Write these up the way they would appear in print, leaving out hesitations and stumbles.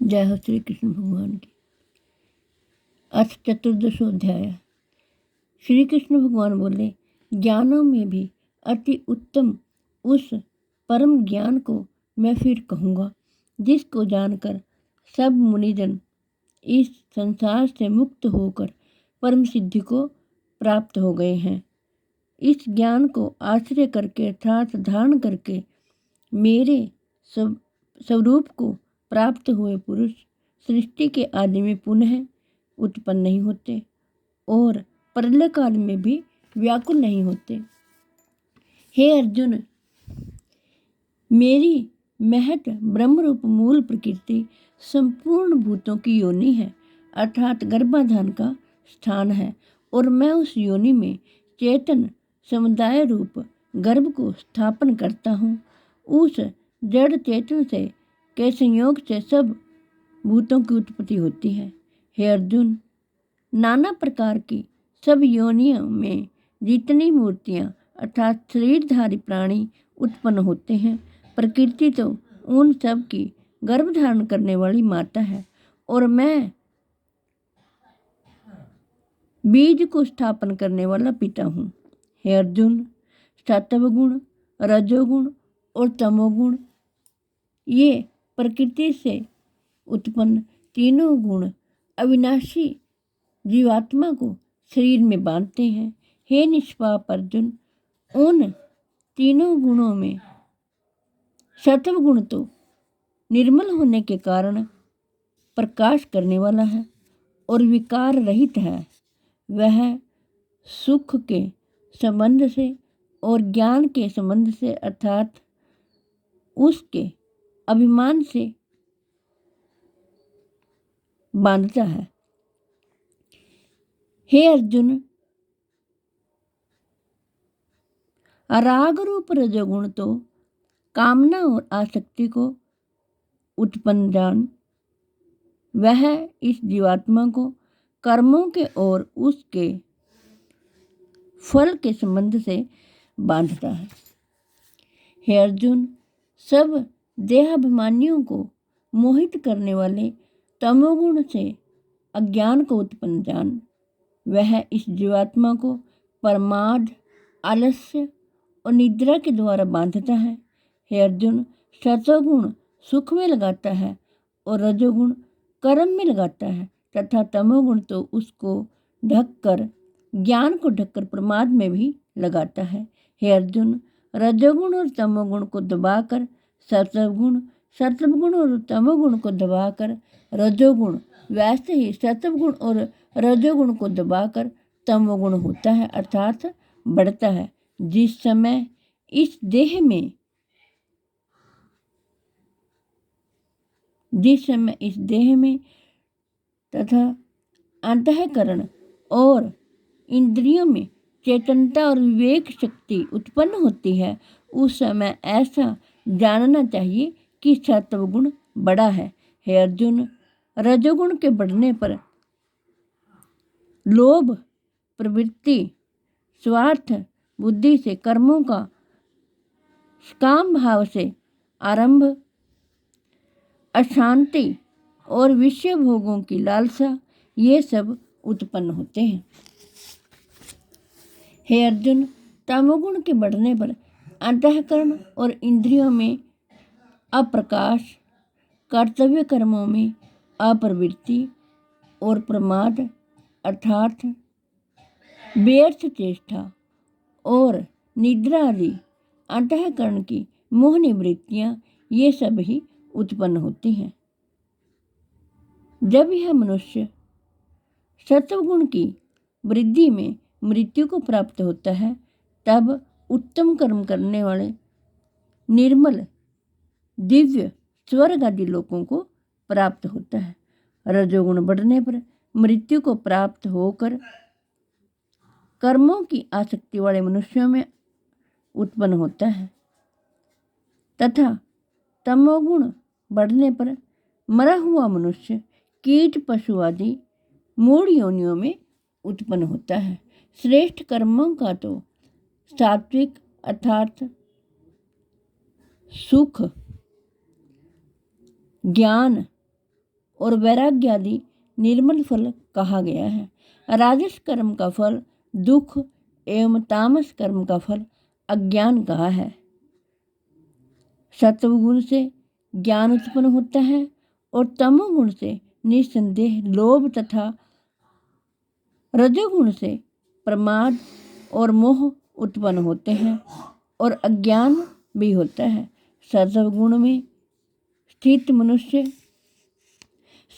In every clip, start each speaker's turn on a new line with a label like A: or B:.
A: जय हो श्री कृष्ण भगवान की। अथ चतुर्दशोध्याय। श्री कृष्ण भगवान बोले, ज्ञानों में भी अति उत्तम उस परम ज्ञान को मैं फिर कहूँगा, जिसको जानकर सब मुनिजन इस संसार से मुक्त होकर परम सिद्धि को प्राप्त हो गए हैं। इस ज्ञान को आश्रय करके अर्थात धारण करके मेरे स्वरूप को प्राप्त हुए पुरुष सृष्टि के आदि में पुनः उत्पन्न नहीं होते और प्रलय काल में भी व्याकुल नहीं होते। हे अर्जुन, मेरी महत ब्रह्मरूप मूल प्रकृति संपूर्ण भूतों की योनि है, अर्थात गर्भाधान का स्थान है, और मैं उस योनि में चेतन समुदाय रूप गर्भ को स्थापन करता हूँ। उस जड़ चेतन से के संयोग से सब भूतों की उत्पत्ति होती है। हे अर्जुन, नाना प्रकार की सब योनियों में जितनी मूर्तियाँ अर्थात शरीरधारी प्राणी उत्पन्न होते हैं, प्रकृति तो उन सब की गर्भ धारण करने वाली माता है, और मैं बीज को स्थापन करने वाला पिता हूँ। हे अर्जुन, सत्वगुण, रजोगुण और तमोगुण ये प्रकृति से उत्पन्न तीनों गुण अविनाशी जीवात्मा को शरीर में बांधते हैं। हे निष्पाप अर्जुन, उन तीनों गुणों में सत्व गुण तो निर्मल होने के कारण प्रकाश करने वाला है और विकार रहित है। वह सुख के संबंध से और ज्ञान के संबंध से अर्थात उसके अभिमान से बांधता है। हे अर्जुन, राग रूप रजोगुण तो कामना और आसक्ति को उत्पन्न जान। वह इस जीवात्मा को कर्मों के और उसके फल के संबंध से बांधता है। हे अर्जुन, सब देहाभिमानियों को मोहित करने वाले तमोगुण से अज्ञान को उत्पन्न जान। वह इस जीवात्मा को प्रमाद, आलस्य और निद्रा के द्वारा बांधता है। हे अर्जुन, सत्वगुण सुख में लगाता है और रजोगुण कर्म में लगाता है तथा तमोगुण तो उसको ढककर ज्ञान को ढककर प्रमाद में भी लगाता है। हे अर्जुन, रजोगुण और तमोगुण को दबाकर सत्वगुण और तमोगुण को दबाकर रजोगुण, वैसे ही सत्वगुण और रजोगुण को दबाकर तमोगुण होता है अर्थात बढ़ता है। जिस समय इस देह में तथा अंतःकरण और इंद्रियों में चेतनता और विवेक शक्ति उत्पन्न होती है, उस समय ऐसा जानना चाहिए कि सत्वगुण बड़ा है। हे अर्जुन, रजोगुण के बढ़ने पर लोभ प्रवृत्ति स्वार्थ बुद्धि से कर्मों का काम भाव से आरंभ, अशांति और विषय भोगों की लालसा ये सब उत्पन्न होते हैं। हे अर्जुन, तमोगुण के बढ़ने पर अंतःकरण और इंद्रियों में अप्रकाश, कर्तव्य कर्मों में अप्रवृत्ति और प्रमाद अर्थात व्यर्थ चेष्टा और निद्रा आदि अंतःकरण की मोहनी वृत्तियाँ ये सब ही उत्पन्न होती हैं। जब यह मनुष्य सत्वगुण की वृद्धि में मृत्यु को प्राप्त होता है, तब उत्तम कर्म करने वाले निर्मल दिव्य स्वर्ग आदि लोकों को प्राप्त होता है। रजोगुण बढ़ने पर मृत्यु को प्राप्त होकर कर्मों की आसक्ति वाले मनुष्यों में उत्पन्न होता है तथा तमोगुण बढ़ने पर मरा हुआ मनुष्य कीट पशु आदि मूढ़ योनियों में उत्पन्न होता है। श्रेष्ठ कर्मों का तो सात्विक अर्थात सुख, ज्ञान और वैराग्य आदि निर्मल फल कहा गया है। राजस कर्म का फल दुख एवं तामस कर्म का फल अज्ञान कहा है। सत्वगुण से ज्ञान उत्पन्न होता है और तमोगुण से निस्संदेह लोभ तथा रजोगुण से प्रमाद और मोह उत्पन्न होते हैं और अज्ञान भी होता है। सत्वगुण में स्थित मनुष्य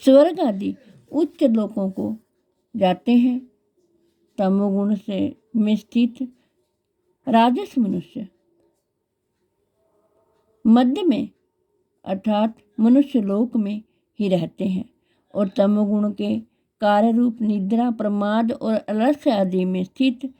A: स्वर्ग आदि उच्च लोकों को जाते हैं। तमोगुण से में स्थित राजस मनुष्य मध्य में अर्थात मनुष्य लोक में ही रहते हैं और तमोगुण के कार्य रूप निद्रा प्रमाद और आलस्य आदि में स्थित